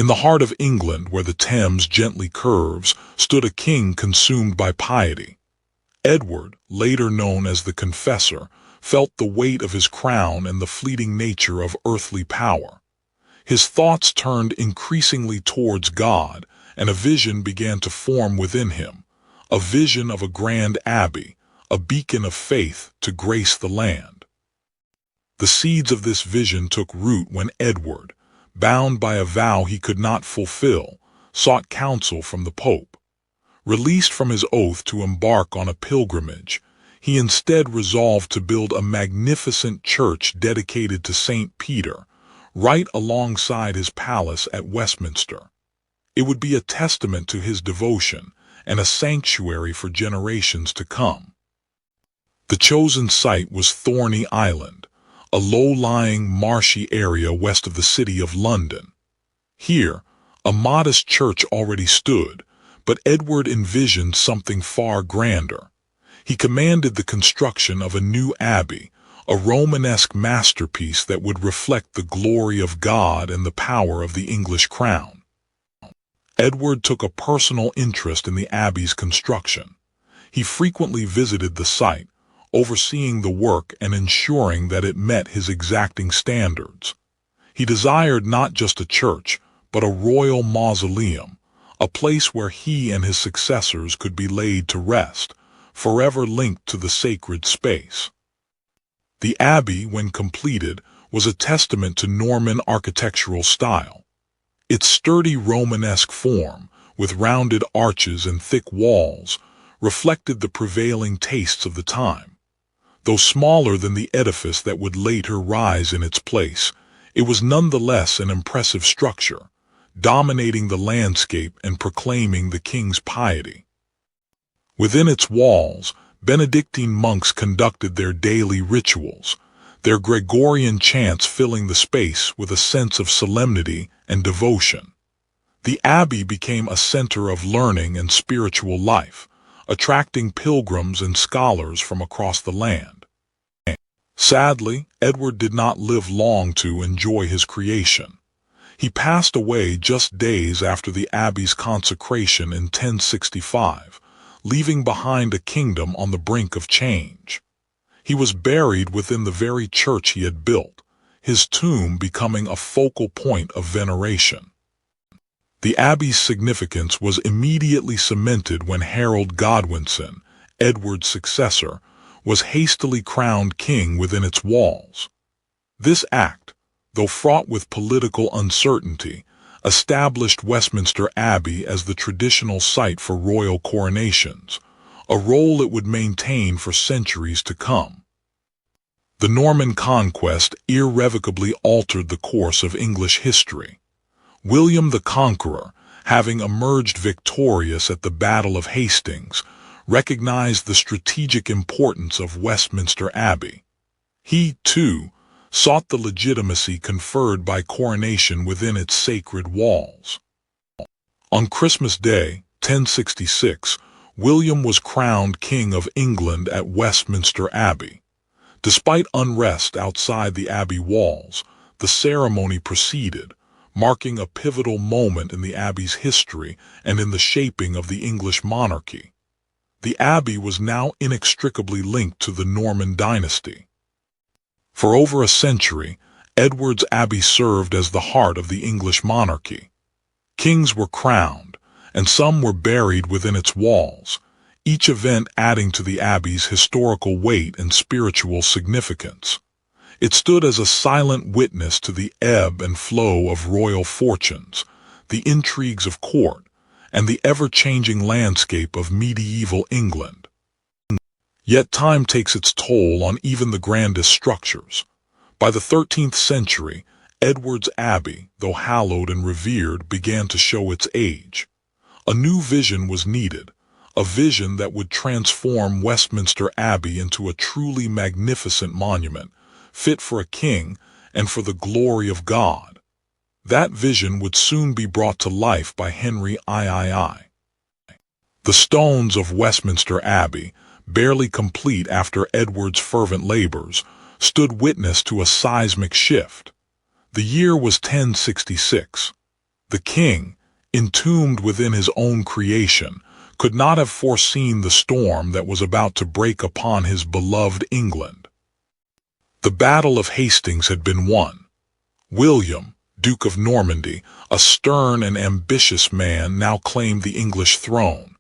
In the heart of England, where the Thames gently curves, stood a king consumed by piety. Edward, later known as the Confessor, felt the weight of his crown and the fleeting nature of earthly power. His thoughts turned increasingly towards God, and a vision began to form within him, a vision of a grand abbey, a beacon of faith to grace the land. The seeds of this vision took root when Edward, bound by a vow he could not fulfill, sought counsel from the Pope. Released from his oath to embark on a pilgrimage, he instead resolved to build a magnificent church dedicated to St. Peter, right alongside his palace at Westminster. It would be a testament to his devotion and a sanctuary for generations to come. The chosen site was Thorney Island, a low-lying, marshy area west of the city of London. Here, a modest church already stood, but Edward envisioned something far grander. He commanded the construction of a new abbey, a Romanesque masterpiece that would reflect the glory of God and the power of the English crown. Edward took a personal interest in the abbey's construction. He frequently visited the site, overseeing the work and ensuring that it met his exacting standards. He desired not just a church, but a royal mausoleum, a place where he and his successors could be laid to rest, forever linked to the sacred space. The abbey, when completed, was a testament to Norman architectural style. Its sturdy Romanesque form, with rounded arches and thick walls, reflected the prevailing tastes of the time. Though smaller than the edifice that would later rise in its place, it was nonetheless an impressive structure, dominating the landscape and proclaiming the king's piety. Within its walls, Benedictine monks conducted their daily rituals, their Gregorian chants filling the space with a sense of solemnity and devotion. The abbey became a center of learning and spiritual life, attracting pilgrims and scholars from across the land. Sadly, Edward did not live long to enjoy his creation. He passed away just days after the abbey's consecration in 1065, leaving behind a kingdom on the brink of change. He was buried within the very church he had built, his tomb becoming a focal point of veneration. The abbey's significance was immediately cemented when Harold Godwinson, Edward's successor, was hastily crowned king within its walls. This act, though fraught with political uncertainty, established Westminster Abbey as the traditional site for royal coronations, a role it would maintain for centuries to come. The Norman conquest irrevocably altered the course of English history. William the Conqueror, having emerged victorious at the Battle of Hastings, recognized the strategic importance of Westminster Abbey. He, too, sought the legitimacy conferred by coronation within its sacred walls. On Christmas Day, 1066, William was crowned King of England at Westminster Abbey. Despite unrest outside the abbey walls, the ceremony proceeded, marking a pivotal moment in the abbey's history and in the shaping of the English monarchy. The abbey was now inextricably linked to the Norman dynasty. For over a century, Edward's Abbey served as the heart of the English monarchy. Kings were crowned, and some were buried within its walls, each event adding to the Abbey's historical weight and spiritual significance. It stood as a silent witness to the ebb and flow of royal fortunes, the intrigues of court, and the ever-changing landscape of medieval England. Yet time takes its toll on even the grandest structures. By the 13th century, Edward's Abbey, though hallowed and revered, began to show its age. A new vision was needed, a vision that would transform Westminster Abbey into a truly magnificent monument, fit for a king and for the glory of God. That vision would soon be brought to life by Henry III. The stones of Westminster Abbey, barely complete after Edward's fervent labors, stood witness to a seismic shift. The year was 1066. The king, entombed within his own creation, could not have foreseen the storm that was about to break upon his beloved England. The Battle of Hastings had been won. William, Duke of Normandy, a stern and ambitious man, now claimed the English throne.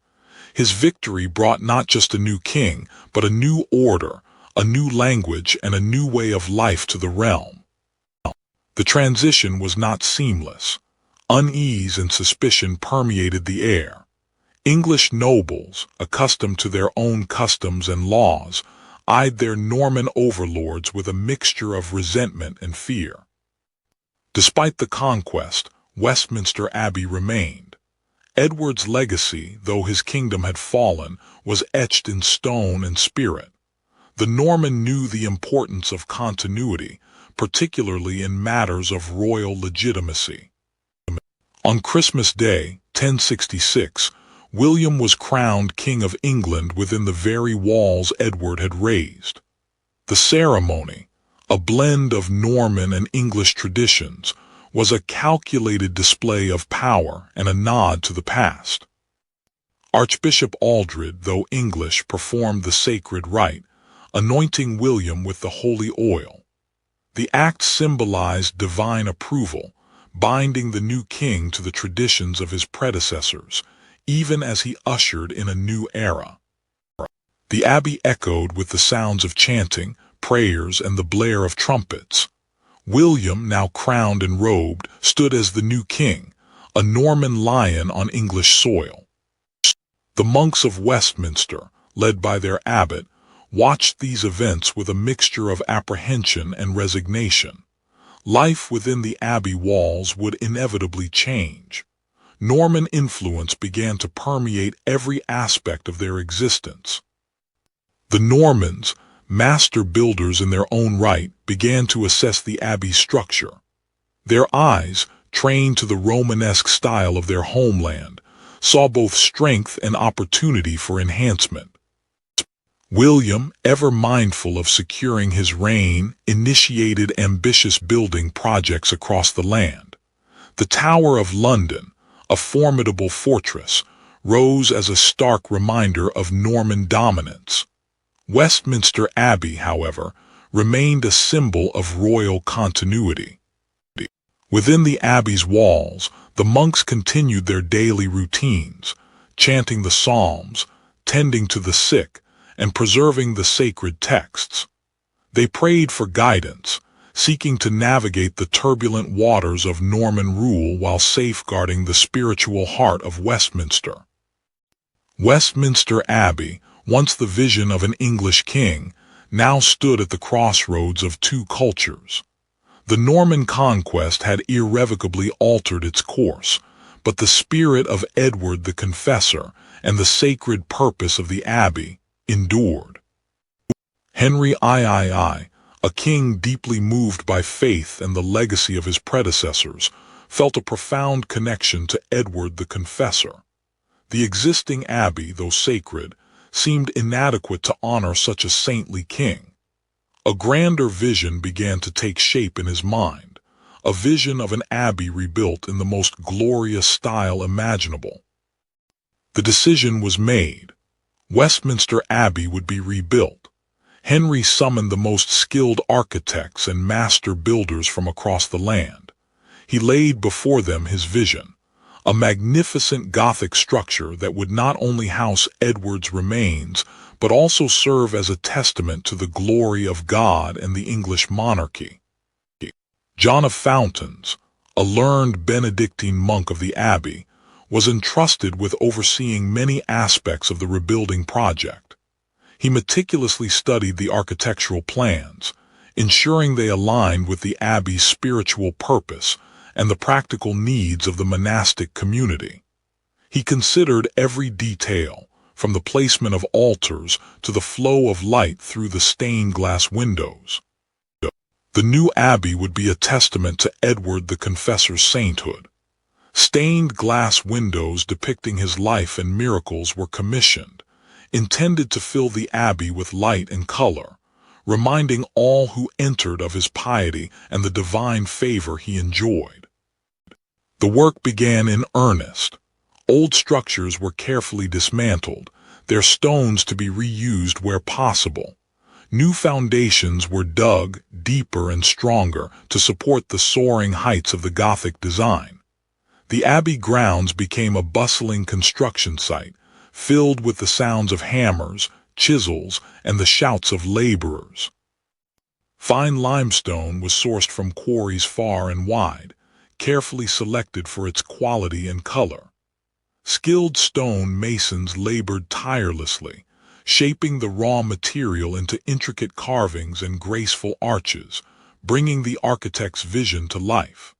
His victory brought not just a new king, but a new order, a new language, and a new way of life to the realm. The transition was not seamless. Unease and suspicion permeated the air. English nobles, accustomed to their own customs and laws, eyed their Norman overlords with a mixture of resentment and fear. Despite the conquest, Westminster Abbey remained. Edward's legacy, though his kingdom had fallen, was etched in stone and spirit. The Norman knew the importance of continuity, particularly in matters of royal legitimacy. On Christmas Day, 1066, William was crowned King of England within the very walls Edward had razed. The ceremony, a blend of Norman and English traditions, was a calculated display of power and a nod to the past. Archbishop Aldred, though English, performed the sacred rite, anointing William with the holy oil. The act symbolized divine approval, binding the new king to the traditions of his predecessors, even as he ushered in a new era. The abbey echoed with the sounds of chanting, prayers, and the blare of trumpets. William, now crowned and robed, stood as the new king, a Norman lion on English soil. The monks of Westminster, led by their abbot, watched these events with a mixture of apprehension and resignation. Life within the abbey walls would inevitably change. Norman influence began to permeate every aspect of their existence. The Normans, master builders in their own right, began to assess the abbey's structure. Their eyes, trained to the Romanesque style of their homeland, saw both strength and opportunity for enhancement. William, ever mindful of securing his reign, initiated ambitious building projects across the land. The Tower of London, a formidable fortress, rose as a stark reminder of Norman dominance. Westminster Abbey, however, remained a symbol of royal continuity. Within the abbey's walls, the monks continued their daily routines, chanting the psalms, tending to the sick, and preserving the sacred texts. They prayed for guidance, seeking to navigate the turbulent waters of Norman rule while safeguarding the spiritual heart of Westminster. Westminster Abbey, once the vision of an English king, now stood at the crossroads of two cultures. The Norman conquest had irrevocably altered its course, but the spirit of Edward the Confessor and the sacred purpose of the abbey endured. Henry III, a king deeply moved by faith and the legacy of his predecessors, felt a profound connection to Edward the Confessor. The existing abbey, though sacred, seemed inadequate to honor such a saintly king. A grander vision began to take shape in his mind, a vision of an abbey rebuilt in the most glorious style imaginable. The decision was made. Westminster Abbey would be rebuilt. Henry summoned the most skilled architects and master builders from across the land. He laid before them his vision, a magnificent Gothic structure that would not only house Edward's remains, but also serve as a testament to the glory of God and the English monarchy. John of Fountains, a learned Benedictine monk of the abbey, was entrusted with overseeing many aspects of the rebuilding project. He meticulously studied the architectural plans, ensuring they aligned with the abbey's spiritual purpose and the practical needs of the monastic community. He considered every detail, from the placement of altars to the flow of light through the stained glass windows. The new abbey would be a testament to Edward the Confessor's sainthood. Stained glass windows depicting his life and miracles were commissioned, intended to fill the abbey with light and color, reminding all who entered of his piety and the divine favor he enjoyed. The work began in earnest. Old structures were carefully dismantled, their stones to be reused where possible. New foundations were dug deeper and stronger to support the soaring heights of the Gothic design. The Abbey grounds became a bustling construction site, filled with the sounds of hammers, chisels, and the shouts of laborers. Fine limestone was sourced from quarries far and wide, carefully selected for its quality and color. Skilled stone masons labored tirelessly, shaping the raw material into intricate carvings and graceful arches, bringing the architect's vision to life.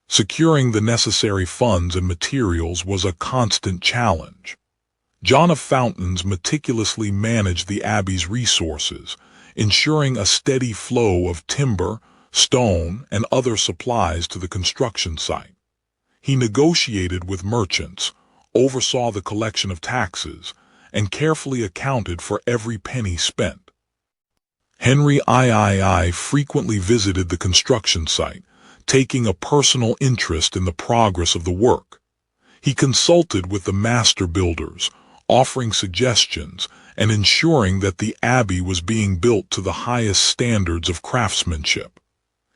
Securing the necessary funds and materials was a constant challenge. John of Fountains meticulously managed the abbey's resources, ensuring a steady flow of timber, stone, and other supplies to the construction site. He negotiated with merchants, oversaw the collection of taxes, and carefully accounted for every penny spent. Henry III frequently visited the construction site, taking a personal interest in the progress of the work. He consulted with the master builders, offering suggestions and ensuring that the abbey was being built to the highest standards of craftsmanship.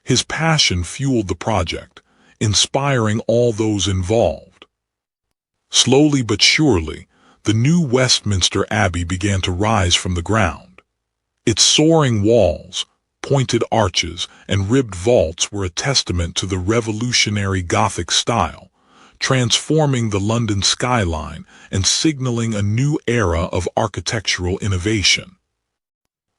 His passion fueled the project, inspiring all those involved. Slowly but surely, the new Westminster Abbey began to rise from the ground. Its soaring walls, pointed arches, and ribbed vaults were a testament to the revolutionary Gothic style, transforming the London skyline and signaling a new era of architectural innovation.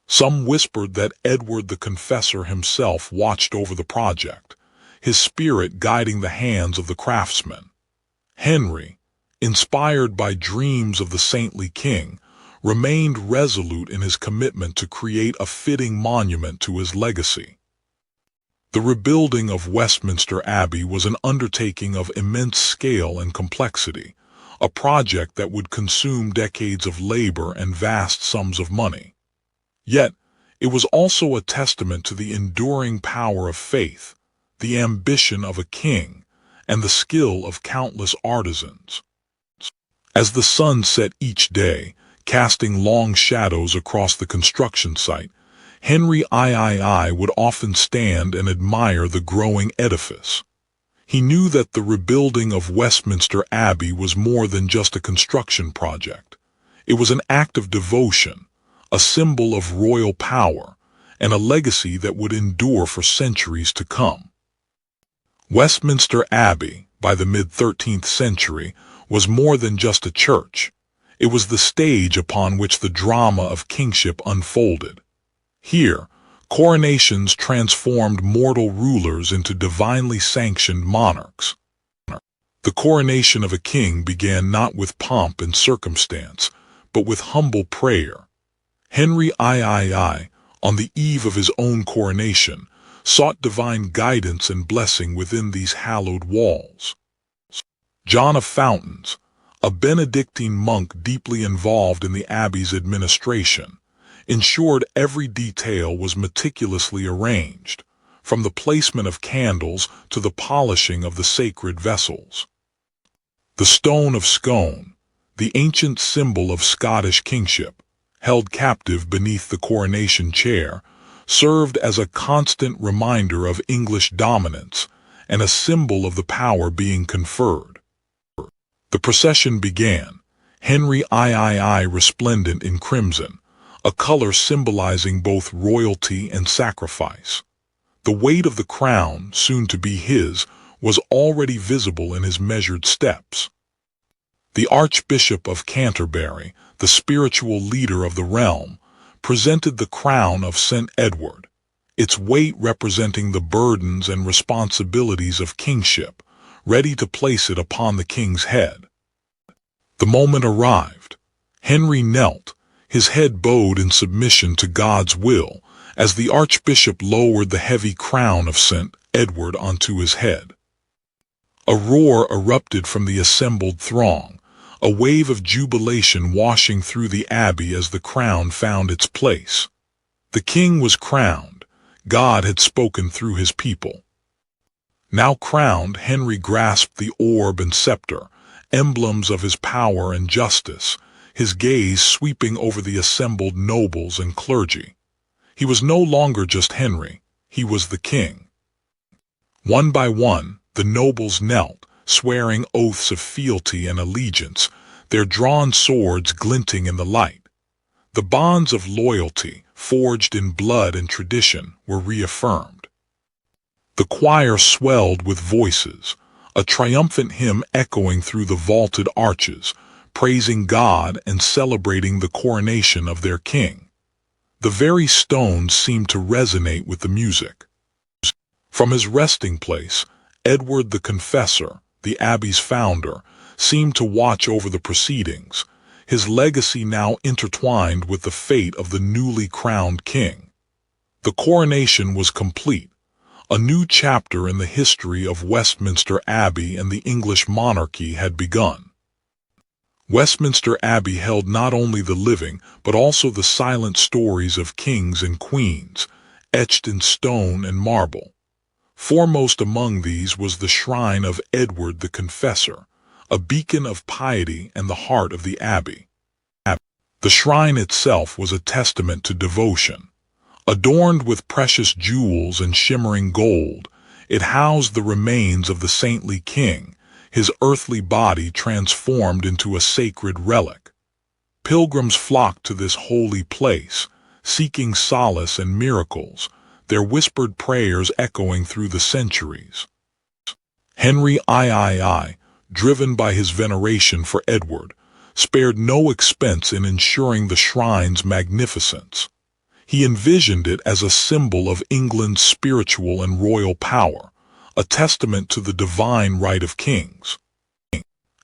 Some whispered that Edward the Confessor himself watched over the project, his spirit guiding the hands of the craftsmen. Henry, inspired by dreams of the saintly king, remained resolute in his commitment to create a fitting monument to his legacy. The rebuilding of Westminster Abbey was an undertaking of immense scale and complexity, a project that would consume decades of labor and vast sums of money. Yet, it was also a testament to the enduring power of faith, the ambition of a king, and the skill of countless artisans. As the sun set each day, casting long shadows across the construction site, Henry III would often stand and admire the growing edifice. He knew that the rebuilding of Westminster Abbey was more than just a construction project. It was an act of devotion, a symbol of royal power, and a legacy that would endure for centuries to come. Westminster Abbey, by the mid-13th century, was more than just a church. It was the stage upon which the drama of kingship unfolded. Here, coronations transformed mortal rulers into divinely sanctioned monarchs. The coronation of a king began not with pomp and circumstance, but with humble prayer. Henry III, on the eve of his own coronation, sought divine guidance and blessing within these hallowed walls. John of Fountains, a Benedictine monk deeply involved in the abbey's administration, ensured every detail was meticulously arranged, from the placement of candles to the polishing of the sacred vessels. The stone of Scone, the ancient symbol of Scottish kingship, held captive beneath the coronation chair, served as a constant reminder of English dominance and a symbol of the power being conferred. The procession began, Henry III resplendent in crimson, a color symbolizing both royalty and sacrifice. The weight of the crown, soon to be his, was already visible in his measured steps. The Archbishop of Canterbury, the spiritual leader of the realm, presented the crown of St. Edward, its weight representing the burdens and responsibilities of kingship, ready to place it upon the king's head. The moment arrived. Henry knelt, his head bowed in submission to God's will, as the Archbishop lowered the heavy crown of St. Edward onto his head. A roar erupted from the assembled throng, a wave of jubilation washing through the abbey as the crown found its place. The king was crowned. God had spoken through his people. Now crowned, Henry grasped the orb and scepter, emblems of his power and justice, his gaze sweeping over the assembled nobles and clergy. He was no longer just Henry, he was the king. One by one, the nobles knelt, swearing oaths of fealty and allegiance, their drawn swords glinting in the light. The bonds of loyalty, forged in blood and tradition, were reaffirmed. The choir swelled with voices, a triumphant hymn echoing through the vaulted arches, praising God and celebrating the coronation of their king. The very stones seemed to resonate with the music. From his resting place, Edward the Confessor, the Abbey's founder, seemed to watch over the proceedings, his legacy now intertwined with the fate of the newly crowned king. The coronation was complete, a new chapter in the history of Westminster Abbey and the English monarchy had begun. Westminster Abbey held not only the living but also the silent stories of kings and queens, etched in stone and marble. Foremost among these was the shrine of Edward the Confessor, a beacon of piety and the heart of the abbey. The shrine itself was a testament to devotion. Adorned with precious jewels and shimmering gold, it housed the remains of the saintly king, his earthly body transformed into a sacred relic. Pilgrims flocked to this holy place, seeking solace and miracles, their whispered prayers echoing through the centuries. Henry III, driven by his veneration for Edward, spared no expense in ensuring the shrine's magnificence. He envisioned it as a symbol of England's spiritual and royal power, a testament to the divine right of kings.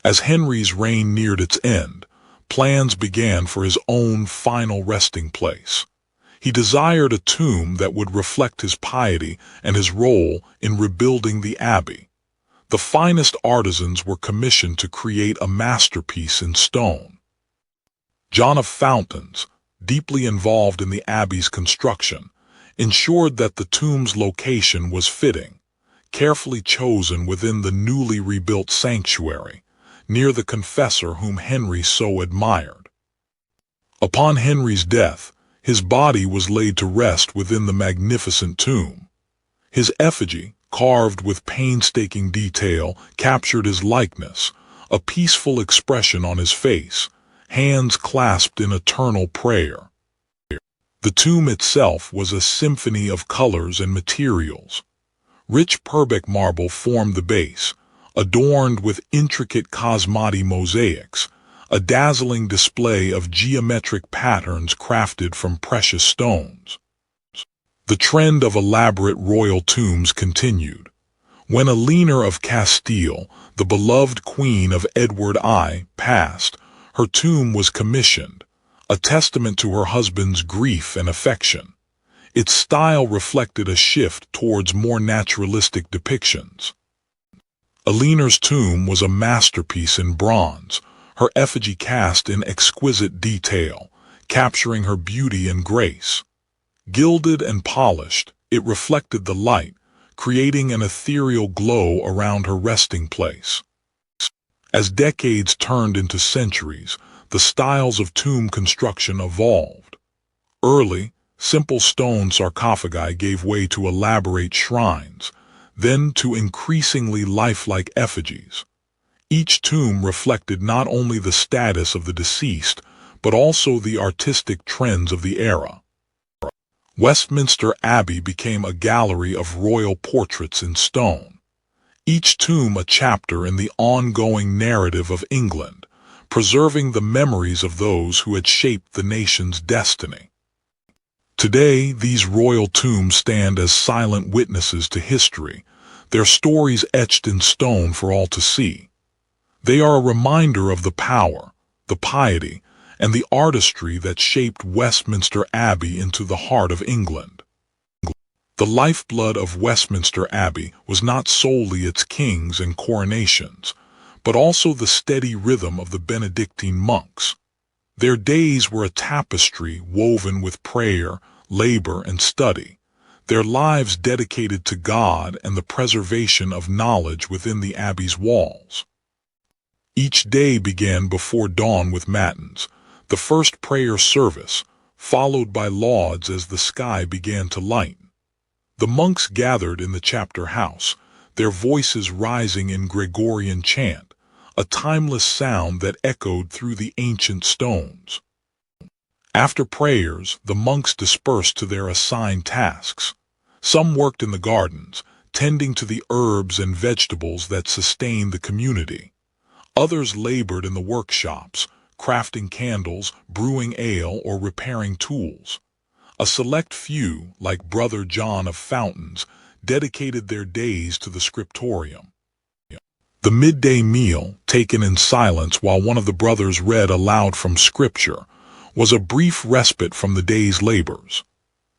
As Henry's reign neared its end, plans began for his own final resting place. He desired a tomb that would reflect his piety and his role in rebuilding the abbey. The finest artisans were commissioned to create a masterpiece in stone. John of Fountains, deeply involved in the abbey's construction, ensured that the tomb's location was fitting, carefully chosen within the newly rebuilt sanctuary, near the confessor whom Henry so admired. Upon Henry's death, his body was laid to rest within the magnificent tomb. His effigy, carved with painstaking detail, captured his likeness, a peaceful expression on his face, hands clasped in eternal prayer. The tomb itself was a symphony of colors and materials. Rich Purbeck marble formed the base, adorned with intricate Cosmati mosaics, a dazzling display of geometric patterns crafted from precious stones. The trend of elaborate royal tombs continued. When Eleanor of Castile, the beloved queen of Edward I, passed, her tomb was commissioned, a testament to her husband's grief and affection. Its style reflected a shift towards more naturalistic depictions. Eleanor's tomb was a masterpiece in bronze, her effigy cast in exquisite detail, capturing her beauty and grace. Gilded and polished, it reflected the light, creating an ethereal glow around her resting place. As decades turned into centuries, the styles of tomb construction evolved. Early, simple stone sarcophagi gave way to elaborate shrines, then to increasingly lifelike effigies. Each tomb reflected not only the status of the deceased, but also the artistic trends of the era. Westminster Abbey became a gallery of royal portraits in stone, each tomb a chapter in the ongoing narrative of England, preserving the memories of those who had shaped the nation's destiny. Today, these royal tombs stand as silent witnesses to history, their stories etched in stone for all to see. They are a reminder of the power, the piety, and the artistry that shaped Westminster Abbey into the heart of England. The lifeblood of Westminster Abbey was not solely its kings and coronations, but also the steady rhythm of the Benedictine monks. Their days were a tapestry woven with prayer, labor, and study. their lives dedicated to God and the preservation of knowledge within the abbey's walls. Each day began before dawn with matins, the first prayer service, followed by lauds as the sky began to lighten. The monks gathered in the chapter house, their voices rising in Gregorian chant, a timeless sound that echoed through the ancient stones. After prayers, the monks dispersed to their assigned tasks. Some worked in the gardens, tending to the herbs and vegetables that sustained the community. Others labored in the workshops, crafting candles, brewing ale, or repairing tools. A select few, like Brother John of Fountains, dedicated their days to the scriptorium. The midday meal, taken in silence while one of the brothers read aloud from Scripture, was a brief respite from the day's labors.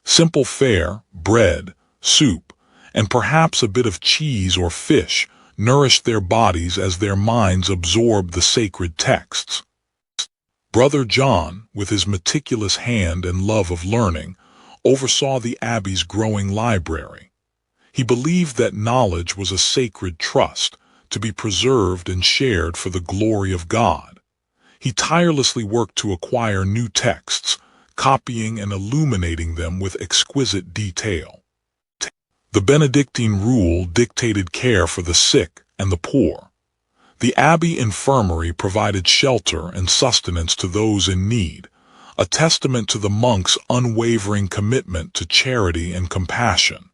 Simple fare, bread, soup, and perhaps a bit of cheese or fish nourished their bodies as their minds absorbed the sacred texts. Brother John, with his meticulous hand and love of learning, oversaw the abbey's growing library. He believed that knowledge was a sacred trust, to be preserved and shared for the glory of God. He tirelessly worked to acquire new texts, copying and illuminating them with exquisite detail. The Benedictine rule dictated care for the sick and the poor. The abbey infirmary provided shelter and sustenance to those in need, a testament to the monks' unwavering commitment to charity and compassion.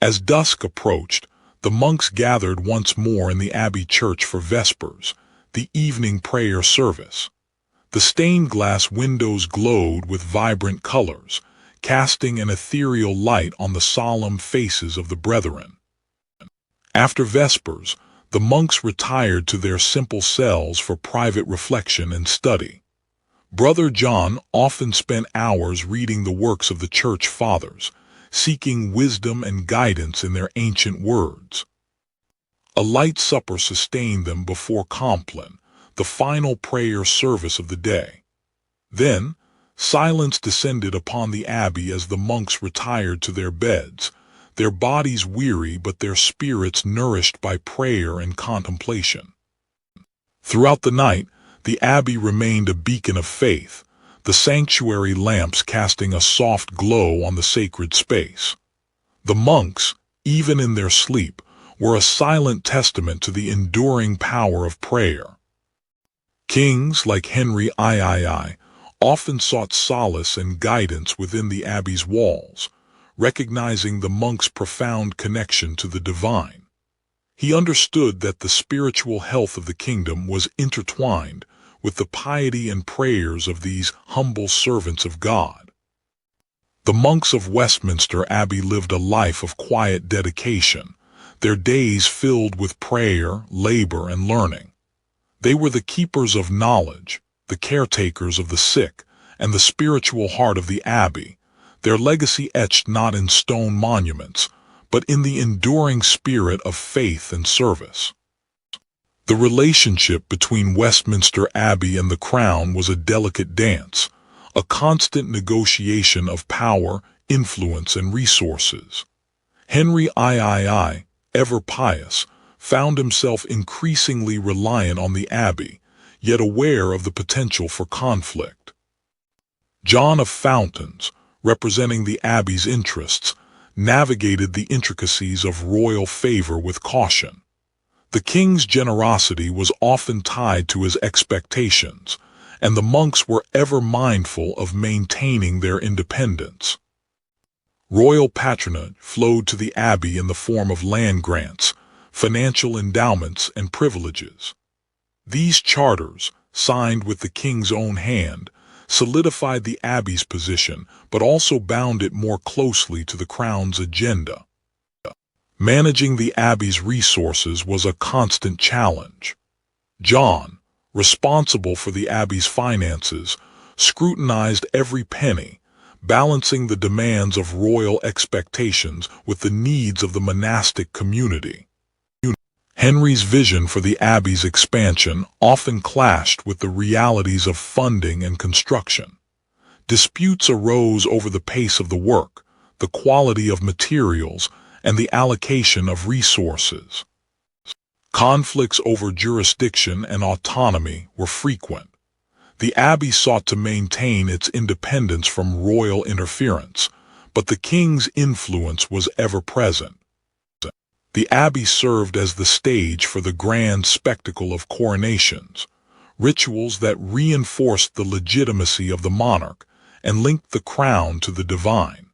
As dusk approached, the monks gathered once more in the abbey church for vespers, the evening prayer service. The stained glass windows glowed with vibrant colors, casting an ethereal light on the solemn faces of the brethren. After vespers, the monks retired to their simple cells for private reflection and study. Brother John often spent hours reading the works of the church fathers, seeking wisdom and guidance in their ancient words. A light supper sustained them before Compline, the final prayer service of the day. Then, silence descended upon the abbey as the monks retired to their beds, their bodies weary but their spirits nourished by prayer and contemplation. Throughout the night, the abbey remained a beacon of faith, the sanctuary lamps casting a soft glow on the sacred space. The monks, even in their sleep, were a silent testament to the enduring power of prayer. Kings like Henry III often sought solace and guidance within the abbey's walls, recognizing the monks' profound connection to the divine. He understood that the spiritual health of the kingdom was intertwined with the piety and prayers of these humble servants of God. The monks of Westminster Abbey lived a life of quiet dedication, their days filled with prayer, labor, and learning. They were the keepers of knowledge, the caretakers of the sick, and the spiritual heart of the abbey, their legacy etched not in stone monuments, but in the enduring spirit of faith and service. The relationship between Westminster Abbey and the Crown was a delicate dance, a constant negotiation of power, influence, and resources. Henry III, ever pious, found himself increasingly reliant on the abbey, yet aware of the potential for conflict. John of Fountains, representing the abbey's interests, navigated the intricacies of royal favor with caution. The king's generosity was often tied to his expectations, and the monks were ever mindful of maintaining their independence. Royal patronage flowed to the abbey in the form of land grants, financial endowments, and privileges. These charters, signed with the king's own hand, solidified the abbey's position but also bound it more closely to the crown's agenda. Managing the abbey's resources was a constant challenge. John, responsible for the abbey's finances, scrutinized every penny, balancing the demands of royal expectations with the needs of the monastic community. Henry's vision for the abbey's expansion often clashed with the realities of funding and construction. Disputes arose over the pace of the work, the quality of materials, and the allocation of resources. Conflicts over jurisdiction and autonomy were frequent. The abbey sought to maintain its independence from royal interference, but the king's influence was ever present. The abbey served as the stage for the grand spectacle of coronations, rituals that reinforced the legitimacy of the monarch and linked the crown to the divine.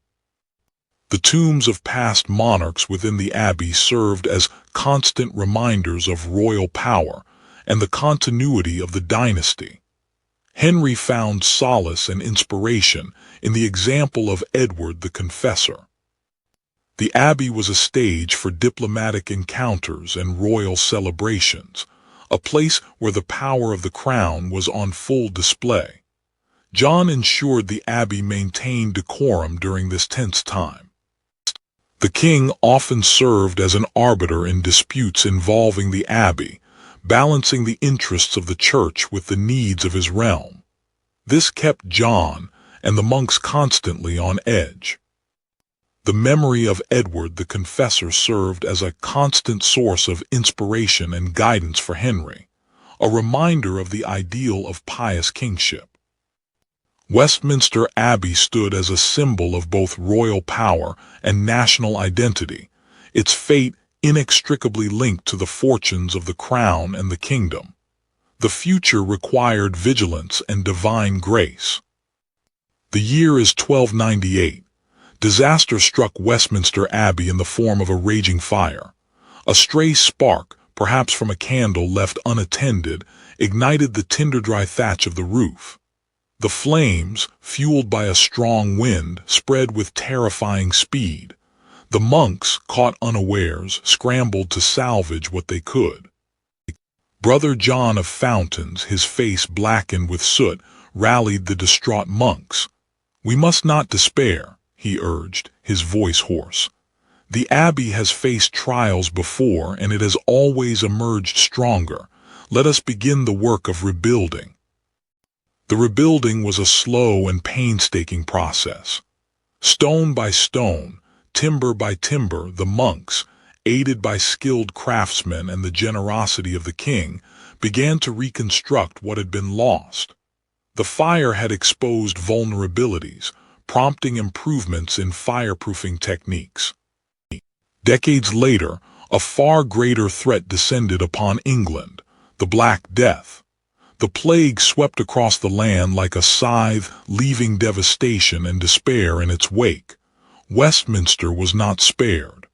The tombs of past monarchs within the abbey served as constant reminders of royal power and the continuity of the dynasty. Henry found solace and inspiration in the example of Edward the Confessor. The abbey was a stage for diplomatic encounters and royal celebrations, a place where the power of the crown was on full display. John ensured the abbey maintained decorum during this tense time. The king often served as an arbiter in disputes involving the abbey, balancing the interests of the church with the needs of his realm. This kept John and the monks constantly on edge. The memory of Edward the Confessor served as a constant source of inspiration and guidance for Henry, a reminder of the ideal of pious kingship. Westminster Abbey stood as a symbol of both royal power and national identity, its fate inextricably linked to the fortunes of the crown and the kingdom. The future required vigilance and divine grace. The year is 1298. Disaster struck Westminster Abbey in the form of a raging fire. A stray spark, perhaps from a candle left unattended, ignited the tinder-dry thatch of the roof. The flames, fueled by a strong wind, spread with terrifying speed. The monks, caught unawares, scrambled to salvage what they could. Brother John of Fountains, his face blackened with soot, rallied the distraught monks. "We must not despair," he urged, his voice hoarse. "The abbey has faced trials before, and it has always emerged stronger. Let us begin the work of rebuilding." The rebuilding was a slow and painstaking process. Stone by stone, timber by timber, the monks, aided by skilled craftsmen and the generosity of the king, began to reconstruct what had been lost. The fire had exposed vulnerabilities, prompting improvements in fireproofing techniques. Decades later, a far greater threat descended upon England, the Black Death. The plague swept across the land like a scythe, leaving devastation and despair in its wake. Westminster was not spared.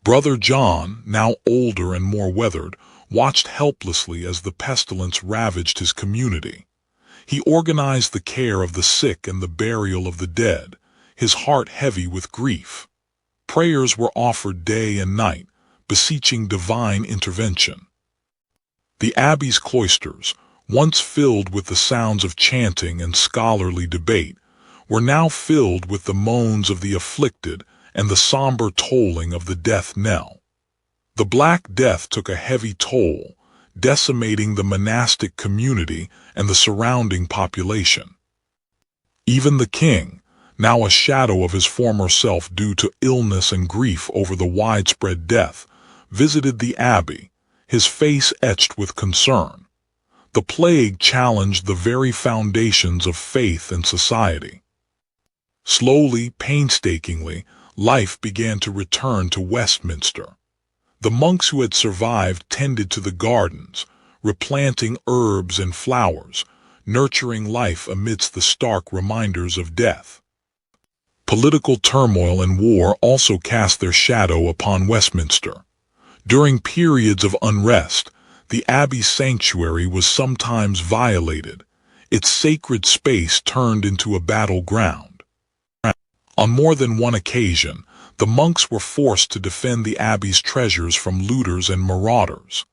Brother John, now older and more weathered, watched helplessly as the pestilence ravaged his community. He organized the care of the sick and the burial of the dead, his heart heavy with grief. Prayers were offered day and night, beseeching divine intervention. The abbey's cloisters, once filled with the sounds of chanting and scholarly debate, were now filled with the moans of the afflicted and the somber tolling of the death knell. The Black Death took a heavy toll, decimating the monastic community and the surrounding population. Even the king, now a shadow of his former self due to illness and grief over the widespread death, visited the abbey, his face etched with concern. The plague challenged the very foundations of faith and society. Slowly, painstakingly, life began to return to Westminster. The monks who had survived tended to the gardens, replanting herbs and flowers, nurturing life amidst the stark reminders of death. Political turmoil and war also cast their shadow upon Westminster. During periods of unrest, the abbey's sanctuary was sometimes violated, its sacred space turned into a battleground. On more than one occasion, the monks were forced to defend the abbey's treasures from looters and marauders.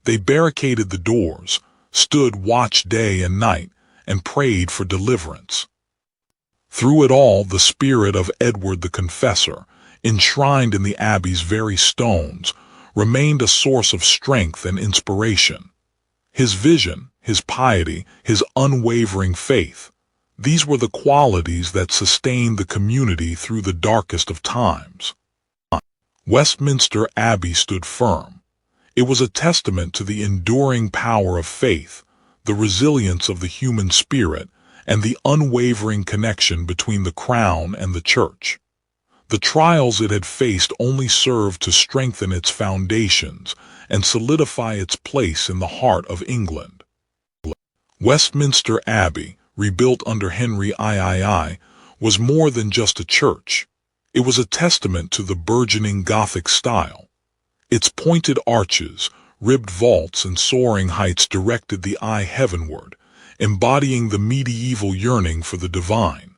They barricaded the doors, stood watch day and night, and prayed for deliverance. Through it all, the spirit of Edward the Confessor, enshrined in the abbey's very stones, remained a source of strength and inspiration. His vision, his piety, his unwavering faith, These were the qualities that sustained the community through the darkest of times. Westminster Abbey stood firm. It was a testament to the enduring power of faith, the resilience of the human spirit, and the unwavering connection between the crown and the church. The trials it had faced only served to strengthen its foundations and solidify its place in the heart of England. Westminster Abbey, rebuilt under Henry III, was more than just a church. It was a testament to the burgeoning Gothic style. Its pointed arches, ribbed vaults, and soaring heights directed the eye heavenward, embodying the medieval yearning for the divine.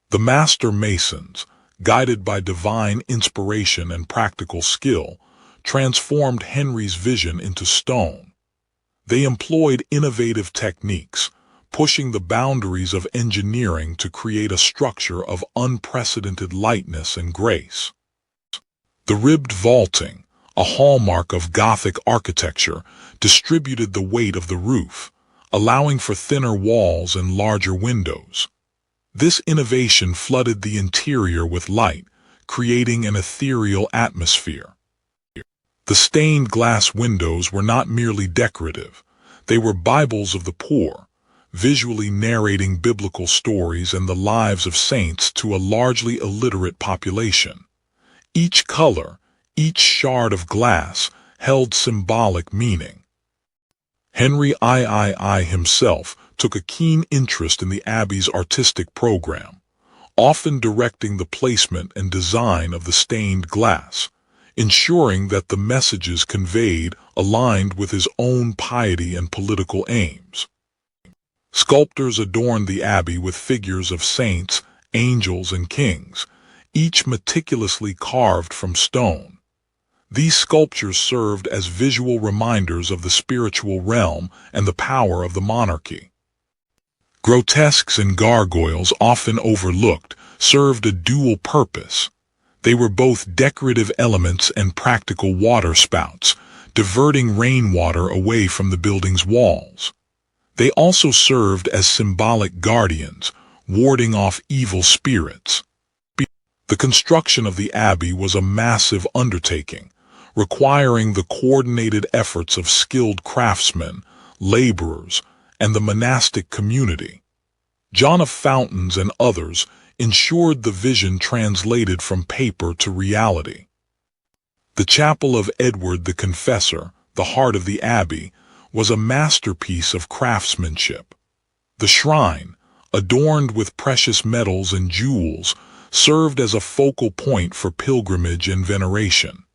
The master masons, guided by divine inspiration and practical skill, transformed Henry's vision into stone. They employed innovative techniques, pushing the boundaries of engineering to create a structure of unprecedented lightness and grace. The ribbed vaulting, a hallmark of Gothic architecture, distributed the weight of the roof, allowing for thinner walls and larger windows. This innovation flooded the interior with light, creating an ethereal atmosphere. The stained glass windows were not merely decorative. They were Bibles of the poor, visually narrating biblical stories and the lives of saints to a largely illiterate population. Each color, each shard of glass, held symbolic meaning. Henry III himself took a keen interest in the Abbey's artistic program, often directing the placement and design of the stained glass, ensuring that the messages conveyed aligned with his own piety and political aims. Sculptors adorned the abbey with figures of saints, angels, and kings, each meticulously carved from stone. These sculptures served as visual reminders of the spiritual realm and the power of the monarchy. Grotesques and gargoyles, often overlooked, served a dual purpose. They were both decorative elements and practical waterspouts, diverting rainwater away from the building's walls. They also served as symbolic guardians, warding off evil spirits. The construction of the abbey was a massive undertaking, requiring the coordinated efforts of skilled craftsmen, laborers, and the monastic community. John of Fountains and others ensured the vision translated from paper to reality. The chapel of Edward the Confessor, the heart of the abbey, was a masterpiece of craftsmanship. The shrine, adorned with precious metals and jewels, served as a focal point for pilgrimage and veneration.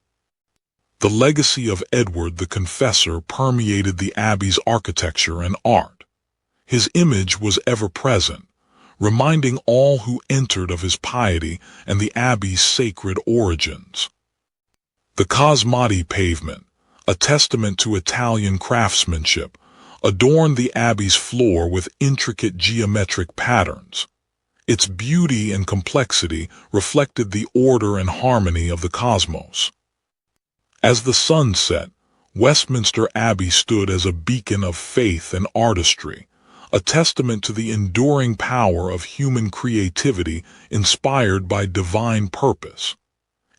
The legacy of Edward the Confessor permeated the abbey's architecture and art. His image was ever present, reminding all who entered of his piety and the abbey's sacred origins. The Cosmati pavement, a testament to Italian craftsmanship, adorned the abbey's floor with intricate geometric patterns. Its beauty and complexity reflected the order and harmony of the cosmos. As the sun set, Westminster Abbey stood as a beacon of faith and artistry, a testament to the enduring power of human creativity inspired by divine purpose.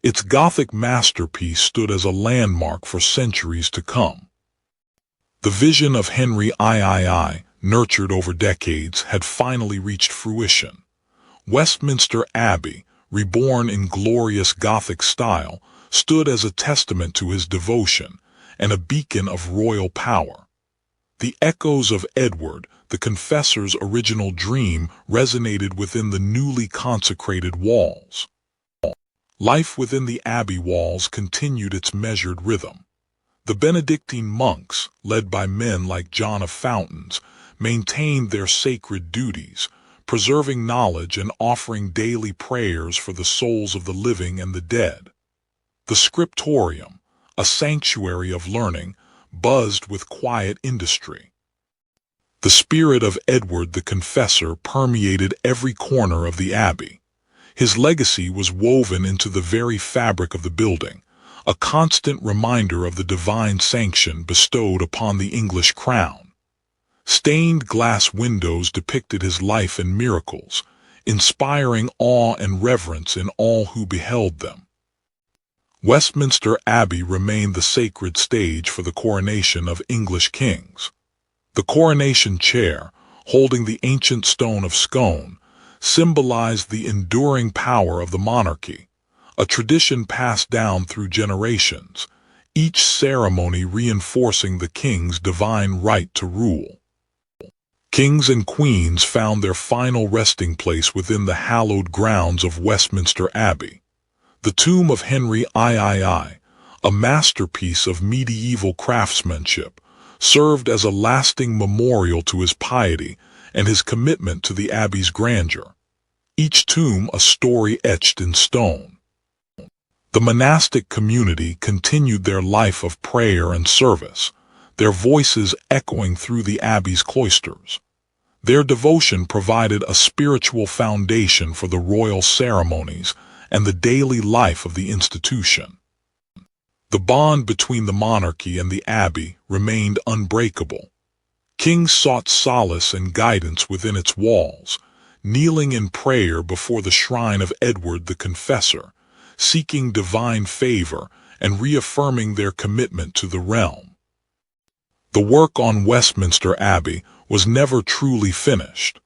Its Gothic masterpiece stood as a landmark for centuries to come. The vision of Henry III, nurtured over decades, had finally reached fruition. Westminster Abbey, reborn in glorious Gothic style, stood as a testament to his devotion and a beacon of royal power. The echoes of Edward the Confessor's original dream resonated within the newly consecrated walls. Life within the abbey walls continued its measured rhythm. The Benedictine monks, led by men like John of Fountains, maintained their sacred duties, preserving knowledge and offering daily prayers for the souls of the living and the dead. The scriptorium, a sanctuary of learning, buzzed with quiet industry. The spirit of Edward the Confessor permeated every corner of the abbey. His legacy was woven into the very fabric of the building, a constant reminder of the divine sanction bestowed upon the English crown. Stained glass windows depicted his life and miracles, inspiring awe and reverence in all who beheld them. Westminster Abbey remained the sacred stage for the coronation of English kings. The coronation chair, holding the ancient stone of Scone, symbolized the enduring power of the monarchy, a tradition passed down through generations, each ceremony reinforcing the king's divine right to rule. Kings and queens found their final resting place within the hallowed grounds of Westminster Abbey. The tomb of Henry III, a masterpiece of medieval craftsmanship, served as a lasting memorial to his piety and his commitment to the abbey's grandeur, each tomb a story etched in stone. The monastic community continued their life of prayer and service, their voices echoing through the abbey's cloisters. Their devotion provided a spiritual foundation for the royal ceremonies and the daily life of the institution. The bond between the monarchy and the abbey remained unbreakable. Kings sought solace and guidance within its walls, kneeling in prayer before the shrine of Edward the Confessor, seeking divine favor and reaffirming their commitment to the realm. The work on Westminster Abbey was never truly finished.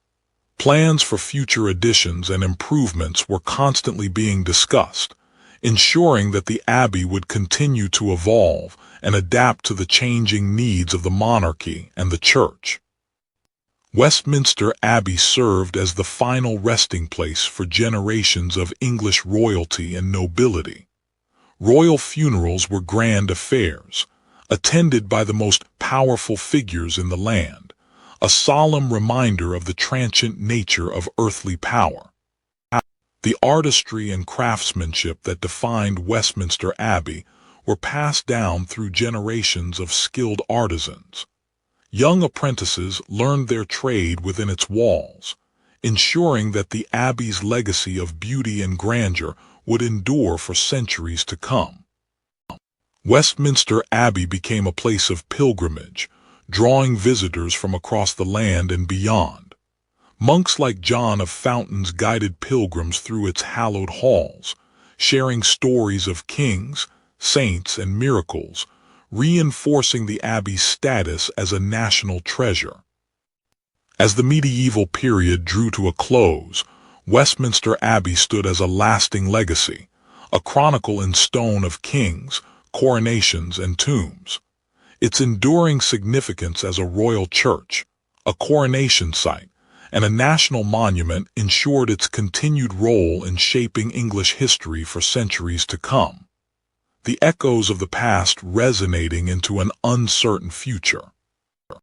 Plans for future additions and improvements were constantly being discussed, ensuring that the Abbey would continue to evolve and adapt to the changing needs of the monarchy and the Church. Westminster Abbey served as the final resting place for generations of English royalty and nobility. Royal funerals were grand affairs, attended by the most powerful figures in the land, a solemn reminder of the transient nature of earthly power. The artistry and craftsmanship that defined Westminster Abbey were passed down through generations of skilled artisans. Young apprentices learned their trade within its walls, ensuring that the Abbey's legacy of beauty and grandeur would endure for centuries to come. Westminster Abbey became a place of pilgrimage, drawing visitors from across the land and beyond. Monks like John of Fountains guided pilgrims through its hallowed halls, sharing stories of kings, saints, and miracles, reinforcing the Abbey's status as a national treasure. As the medieval period drew to a close, Westminster Abbey stood as a lasting legacy, a chronicle in stone of kings, coronations, and tombs. Its enduring significance as a royal church, a coronation site, and a national monument ensured its continued role in shaping English history for centuries to come, the echoes of the past resonating into an uncertain future.